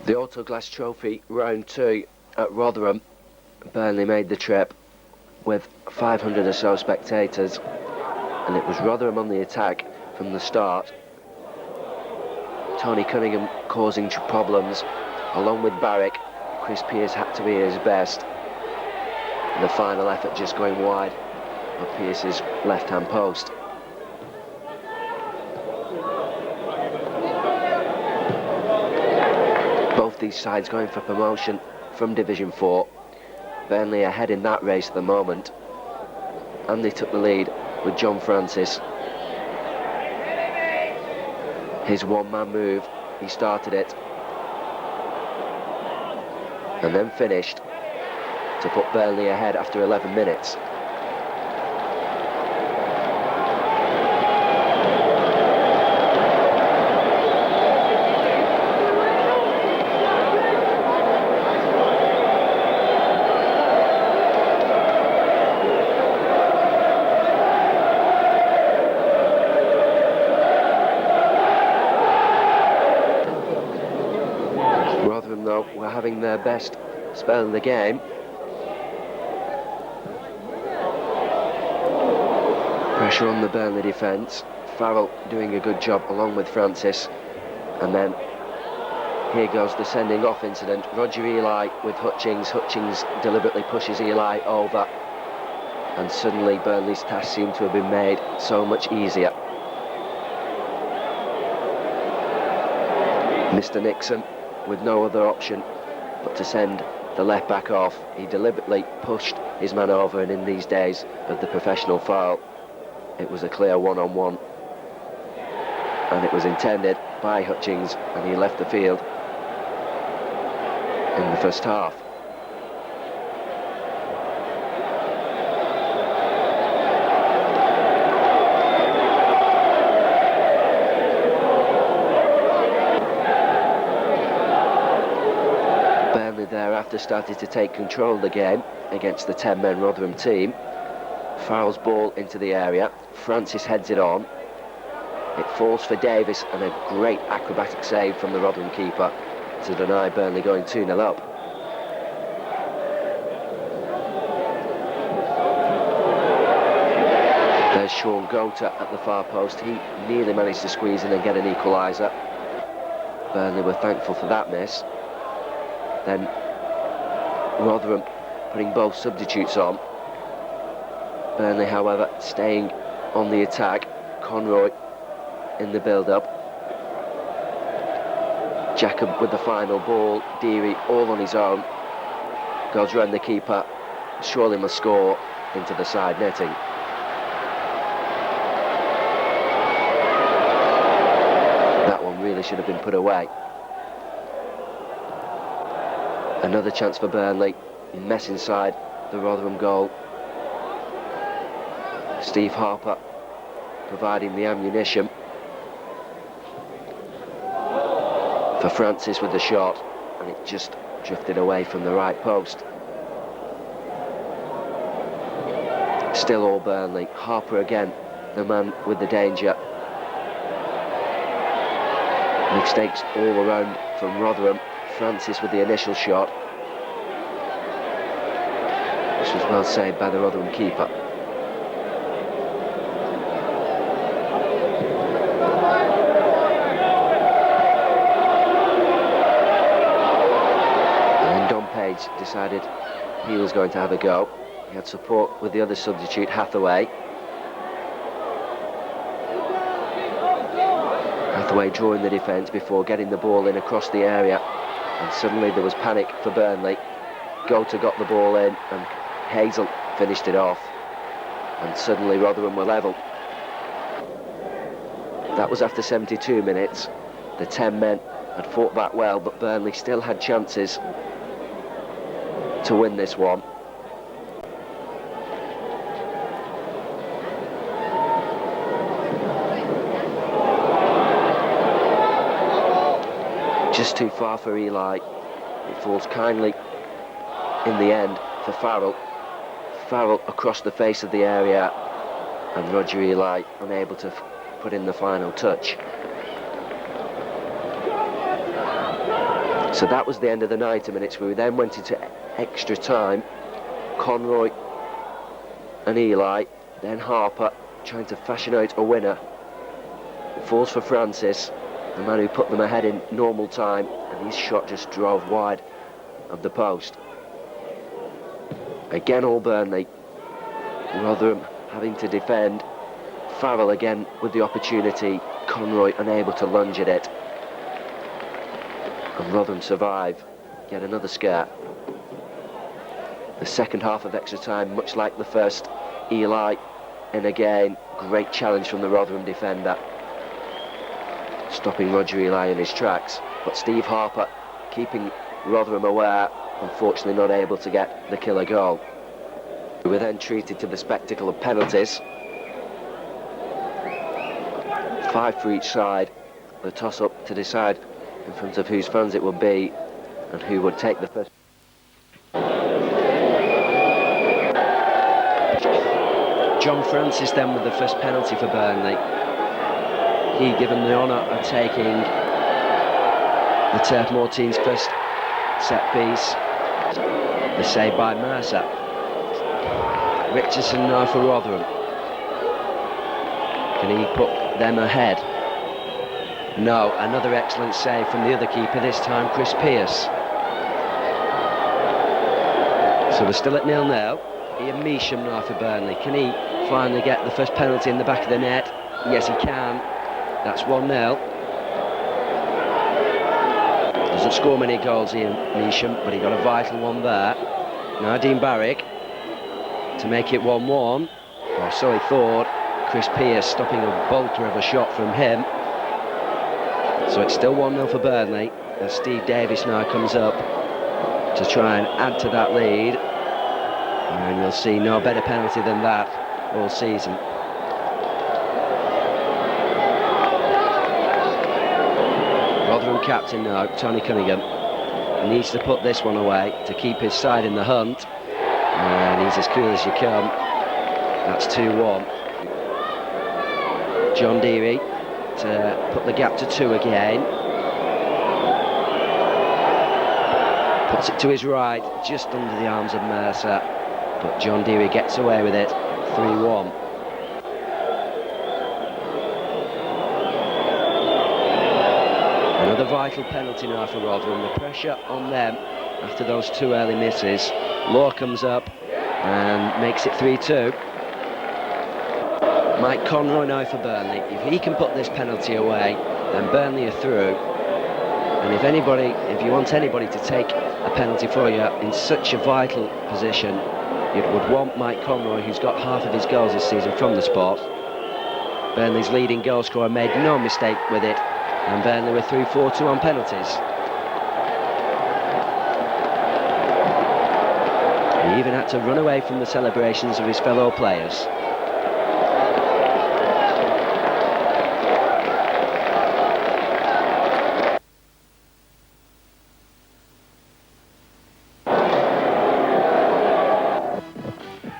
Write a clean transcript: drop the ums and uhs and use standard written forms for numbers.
The Autoglass Trophy round 2 at Rotherham. Burnley made the trip with 500 or so spectators, and it was Rotherham on the attack from the start. Tony Cunningham causing problems, along with Barrick. Chris Pearce had to be at his best. And the final effort just going wide of Pearce's left-hand post. Both these sides going for promotion from Division 4. Burnley ahead in that race at the moment. Andy took the lead with John Francis. His one-man move, he started it and then finished to put Burnley ahead after 11 minutes. Rotherham, though, were having their best spell in the game. Pressure on the Burnley defence. Farrell doing a good job along with Francis. And then here goes the sending off incident. Roger Eli with Hutchings. Hutchings deliberately pushes Eli over. And suddenly Burnley's task seemed to have been made so much easier. Mr. Nixon with no other option but to send the left back off. He deliberately pushed his man over, and in these days of the professional foul, it was a clear one-on-one, and it was intended by Hutchings, and he left the field in the first half. Burnley thereafter started to take control of the game against the 10-men Rotherham team. Farrell's ball into the area. Francis heads it on. It falls for Davis, and a great acrobatic save from the Rotherham keeper to deny Burnley going 2-0 up. There's Sean Gota at the far post. He nearly managed to squeeze in and get an equaliser. Burnley were thankful for that miss. Then Rotherham putting both substitutes on. Burnley, however, staying on the attack. Conroy in the build-up. Jacob with the final ball. Deary all on his own. Goes round the keeper. Surely must score into the side netting. That one really should have been put away. Another chance for Burnley. Mess inside the Rotherham goal. Steve Harper providing the ammunition for Francis with the shot, and it just drifted away from the right post. Still all Burnley. Harper again, the man with the danger. Mistakes all around from Rotherham. Francis with the initial shot. This was well saved by the Rotherham keeper. Decided he was going to have a go. He had support with the other substitute, Hathaway. Hathaway drawing the defence before getting the ball in across the area, and suddenly there was panic for Burnley. Gota got the ball in and Hazel finished it off, and suddenly Rotherham were level. That was after 72 minutes. The 10 men had fought back well, but Burnley still had chances to win this one. Just too far for Eli. It falls kindly in the end for Farrell. Farrell across the face of the area, and Roger Eli unable to put in the final touch. So that was the end of the 90 minutes. We then went into extra time. Conroy and Eli, then Harper, trying to fashion out a winner. It falls for Francis, the man who put them ahead in normal time, and his shot just drove wide of the post. Again all Burnley. Rotherham having to defend. Farrell again with the opportunity. Conroy unable to lunge at it. And Rotherham survive. Get another scare. The second half of extra time, much like the first. Eli, and again, great challenge from the Rotherham defender, stopping Roger Eli in his tracks. But Steve Harper keeping Rotherham aware, unfortunately not able to get the killer goal. We were then treated to the spectacle of penalties. 5 for each side. The toss-up to decide in front of whose fans it would be and who would take the first. John Francis then with the first penalty for Burnley. He given the honour of taking the Turf Moor team's first set piece. The save by Mercer. Richardson now for Rotherham. Can he put them ahead? No, another excellent save from the other keeper, this time Chris Pearce. So we're still at 0-0. Ian Measham now for Burnley. Can he finally get the first penalty in the back of the net? Yes, he can. That's 1-0. Doesn't score many goals, Ian Measham, but he got a vital one there. Now Dean Barrick to make it 1-1. Or so he thought. Chris Pearce stopping a bolter of a shot from him. So it's still 1-0 for Burnley, as Steve Davis now comes up to try and add to that lead. And you'll see no better penalty than that all season. Rotherham captain now, Tony Cunningham, needs to put this one away to keep his side in the hunt. And he's as cool as you come. That's 2-1. John Deary to put the gap to 2 again. Puts it to his right, just under the arms of Mercer. But John Deary gets away with it, 3-1. Another vital penalty now for Rotherham. The pressure on them after those 2 early misses. Law comes up and makes it 3-2. Mike Conroy now for Burnley. If he can put this penalty away, then Burnley are through. And if you want anybody to take a penalty for you in such a vital position, you would want Mike Conroy, who's got half of his goals this season from the spot. Burnley's leading goal scorer made no mistake with it, and Burnley were through 4-2 on penalties. He even had to run away from the celebrations of his fellow players.